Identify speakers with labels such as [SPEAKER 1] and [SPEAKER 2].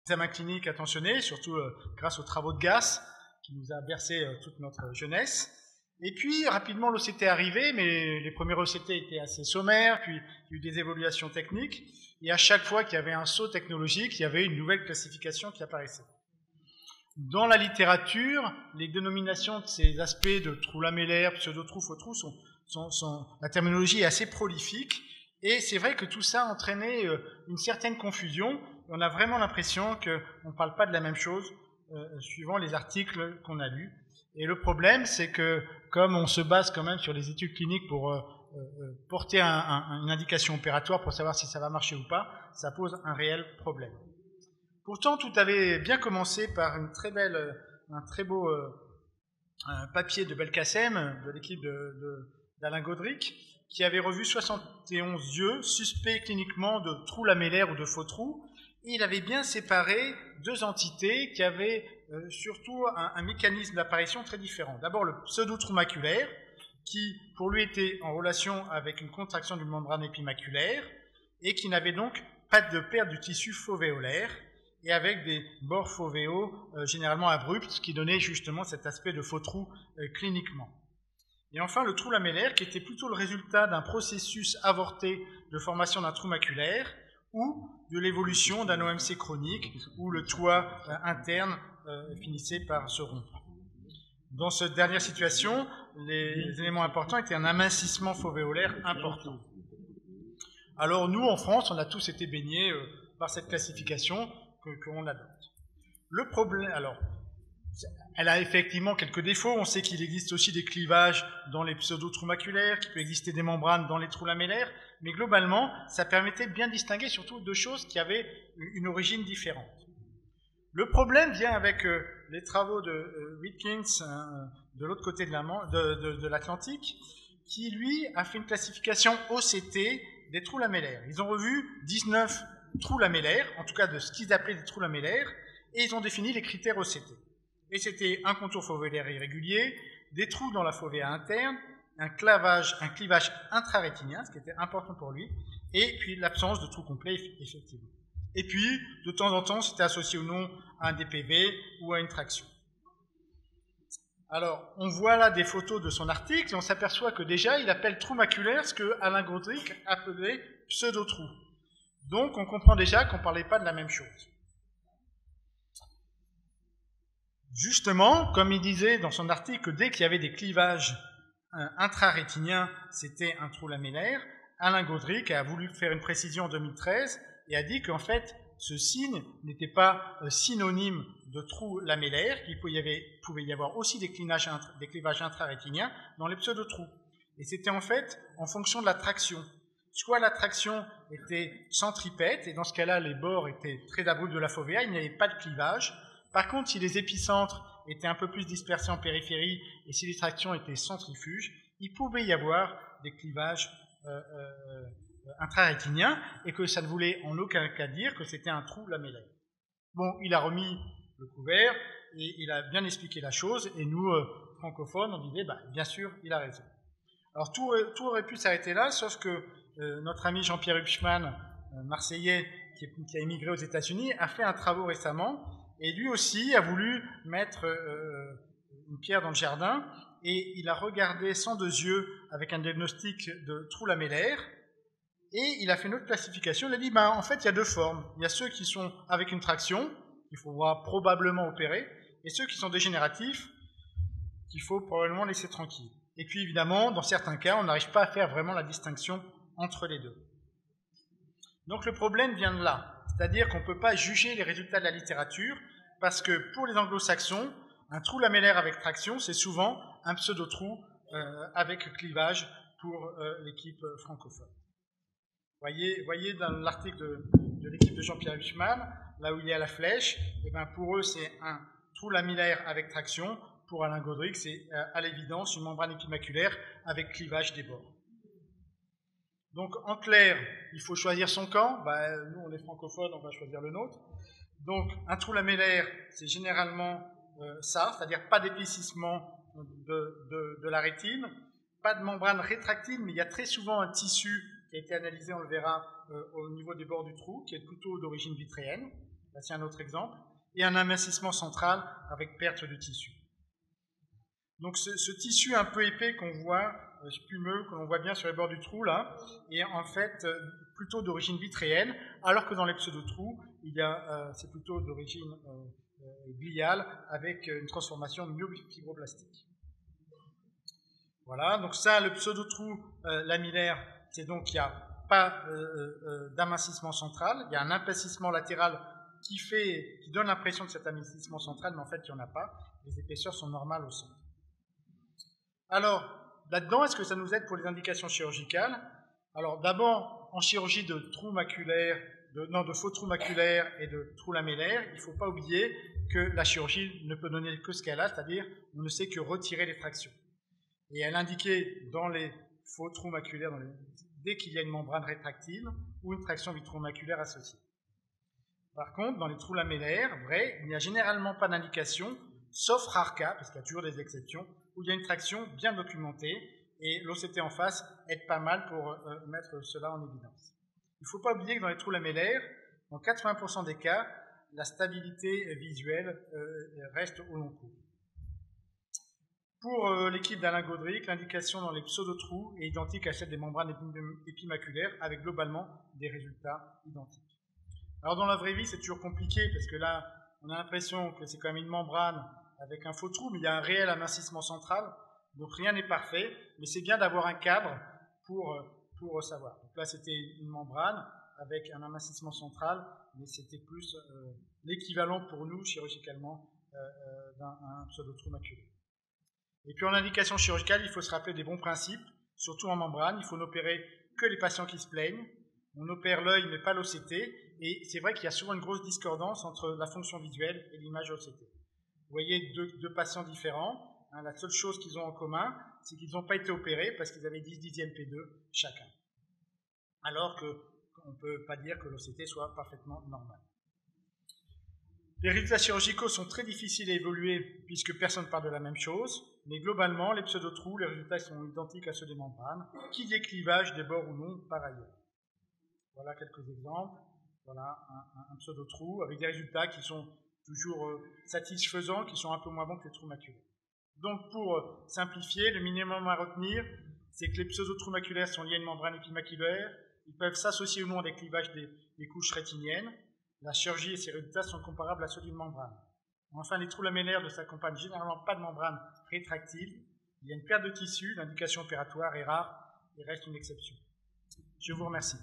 [SPEAKER 1] examen clinique attentionné, surtout grâce aux travaux de Gass, qui nous a bercé toute notre jeunesse. Et puis, rapidement, l'OCT est arrivé, mais les premiers OCT étaient assez sommaires, puis il y a eu des évolutions techniques, et à chaque fois qu'il y avait un saut technologique, il y avait une nouvelle classification qui apparaissait. Dans la littérature, les dénominations de ces aspects de trou lamellaire, pseudo-trou, faux trou, la terminologie est assez prolifique, et c'est vrai que tout ça a entraîné une certaine confusion. On a vraiment l'impression qu'on ne parle pas de la même chose suivant les articles qu'on a lus. Et le problème, c'est que comme on se base quand même sur les études cliniques pour porter une indication opératoire pour savoir si ça va marcher ou pas, ça pose un réel problème. Pourtant, tout avait bien commencé par un très beau papier de Belkacem, de l'équipe d'Alain Godric, qui avait revu 71 yeux suspects cliniquement de trous lamellaires ou de faux trous, et il avait bien séparé deux entités qui avaient surtout un mécanisme d'apparition très différent. D'abord le pseudo-trou maculaire, qui pour lui était en relation avec une contraction d'une membrane épimaculaire, et qui n'avait donc pas de perte du tissu fovéolaire, et avec des bords fovéaux généralement abrupts, ce qui donnait justement cet aspect de faux trou cliniquement. Et enfin, le trou lamellaire, qui était plutôt le résultat d'un processus avorté de formation d'un trou maculaire ou de l'évolution d'un OMC chronique, où le toit interne finissait par se rompre. Dans cette dernière situation, les éléments importants étaient un amincissement fovéolaire important. Alors nous, en France, on a tous été baignés par cette classification qu'on adopte. Le problème, alors, elle a effectivement quelques défauts. On sait qu'il existe aussi des clivages dans les pseudo-trous maculaires, qu'il peut exister des membranes dans les trous lamellaires, mais globalement, ça permettait de bien distinguer surtout deux choses qui avaient une origine différente. Le problème vient avec les travaux de Wilkins de l'autre côté de l'Atlantique, qui lui a fait une classification OCT des trous lamellaires. Ils ont revu 19 trous lamellaires, en tout cas de ce qu'ils appelaient des trous lamellaires, et ils ont défini les critères OCT. Et c'était un contour fovéolaire irrégulier, des trous dans la fovea interne, un clivage intrarétinien, ce qui était important pour lui, et puis l'absence de trous complets, effectivement. Et puis, de temps en temps, c'était associé ou non à un DPV ou à une traction. Alors, on voit là des photos de son article, et on s'aperçoit que déjà, il appelle trou maculaire ce que Alain Godric appelait pseudo-trou. Donc, on comprend déjà qu'on ne parlait pas de la même chose. Justement, comme il disait dans son article que dès qu'il y avait des clivages intrarétiniens, c'était un trou lamellaire, Alain Godric a voulu faire une précision en 2013 et a dit qu'en fait, ce signe n'était pas synonyme de trou lamellaire, qu'il pouvait y avoir aussi des clivages intrarétiniens dans les pseudo-trous. Et c'était en fait en fonction de la traction. Soit la traction était centripète, et dans ce cas-là, les bords étaient très abrupts de la fovea, il n'y avait pas de clivage. Par contre, si les épicentres étaient un peu plus dispersés en périphérie et si les tractions étaient centrifuges, il pouvait y avoir des clivages intrarétiniens et que ça ne voulait en aucun cas dire que c'était un trou lamellaire. Bon, il a remis le couvert et il a bien expliqué la chose et nous, francophones, on disait, bien sûr, il a raison. Alors tout aurait pu s'arrêter là, sauf que notre ami Jean-Pierre Hupschmann, marseillais, qui a émigré aux États-Unis, a fait un travail récemment. Et lui aussi a voulu mettre une pierre dans le jardin et il a regardé sans deux yeux avec un diagnostic de trou lamellaire et il a fait une autre classification. Il a dit, en fait, il y a deux formes. Il y a ceux qui sont avec une traction, qu'il faudra probablement opérer, et ceux qui sont dégénératifs, qu'il faut probablement laisser tranquilles. Et puis, évidemment, dans certains cas, on n'arrive pas à faire vraiment la distinction entre les deux. Donc, le problème vient de là. C'est-à-dire qu'on ne peut pas juger les résultats de la littérature parce que pour les anglo-saxons, un trou lamellaire avec traction, c'est souvent un pseudo-trou avec clivage pour l'équipe francophone. Voyez dans l'article de l'équipe de Jean-Pierre Hupschmann, là où il y a la flèche, et pour eux c'est un trou lamellaire avec traction, pour Alain Godric c'est à l'évidence une membrane épimaculaire avec clivage des bords. Donc, en clair, il faut choisir son camp. Nous, on est francophones, on va choisir le nôtre. Donc, un trou lamellaire, c'est généralement ça, c'est-à-dire pas d'épaississement de la rétine, pas de membrane rétractile, mais il y a très souvent un tissu qui a été analysé, on le verra, au niveau des bords du trou, qui est plutôt d'origine vitréenne, Voici un autre exemple. Et un amincissement central avec perte de tissu. Donc ce tissu un peu épais qu'on voit, spumeux, que l'on voit bien sur les bords du trou, là, est en fait plutôt d'origine vitréenne, alors que dans les pseudotrous, c'est plutôt d'origine gliale, avec une transformation myofibroblastique. Voilà, donc ça, le pseudotrou lamillaire, c'est donc qu'il n'y a pas d'amincissement central, il y a un épaississement latéral qui donne l'impression de cet amincissement central, mais en fait, il n'y en a pas. Les épaisseurs sont normales au centre. Alors, là-dedans, est-ce que ça nous aide pour les indications chirurgicales? Alors, d'abord, en chirurgie de trous maculaires, de faux trous maculaires et de trous lamellaires, il ne faut pas oublier que la chirurgie ne peut donner que ce qu'elle a, c'est-à-dire on ne sait que retirer les tractions. Et elle indiquait dans les faux trous maculaires, dès qu'il y a une membrane rétractile ou une traction vitromaculaire associée. Par contre, dans les trous lamellaires, il n'y a généralement pas d'indication, sauf rare cas, parce qu'il y a toujours des exceptions, où il y a une traction bien documentée, et l'OCT en face aide pas mal pour mettre cela en évidence. Il ne faut pas oublier que dans les trous lamellaires, dans 80% des cas, la stabilité visuelle reste au long cours. Pour l'équipe d'Alain Gaudric, l'indication dans les pseudotrous est identique à celle des membranes épimaculaires, avec globalement des résultats identiques. Alors dans la vraie vie, c'est toujours compliqué, parce que là, on a l'impression que c'est quand même une membrane avec un faux trou, mais il y a un réel amincissement central, donc rien n'est parfait, mais c'est bien d'avoir un cadre pour savoir. Donc là, c'était une membrane avec un amincissement central, mais c'était plus l'équivalent pour nous, chirurgicalement, d'un pseudotrou maculaire. Et puis en indication chirurgicale, il faut se rappeler des bons principes, surtout en membrane. Il faut n'opérer que les patients qui se plaignent. On opère l'œil, mais pas l'OCT. Et c'est vrai qu'il y a souvent une grosse discordance entre la fonction visuelle et l'image OCT. Vous voyez deux patients différents. Hein, la seule chose qu'ils ont en commun, c'est qu'ils n'ont pas été opérés parce qu'ils avaient 10 dixièmes P2 chacun. Alors qu'on ne peut pas dire que l'OCT soit parfaitement normal. Les résultats chirurgicaux sont très difficiles à évoluer puisque personne ne parle de la même chose, mais globalement, les pseudotrous, les résultats sont identiques à ceux des membranes, qu'il y ait clivage des bords ou non par ailleurs. Voilà quelques exemples. Voilà un pseudotrou avec des résultats qui sont toujours satisfaisants, qui sont un peu moins bons que les trous maculaires. Donc pour simplifier, le minimum à retenir, c'est que les pseudotrous maculaires sont liés à une membrane épimaculaire, ils peuvent s'associer ou non à des clivages des couches rétiniennes. La chirurgie et ses résultats sont comparables à ceux d'une membrane. Enfin, les trous lamellaires ne s'accompagnent généralement pas de membrane rétractile. Il y a une perte de tissu, l'indication opératoire est rare et reste une exception. Je vous remercie.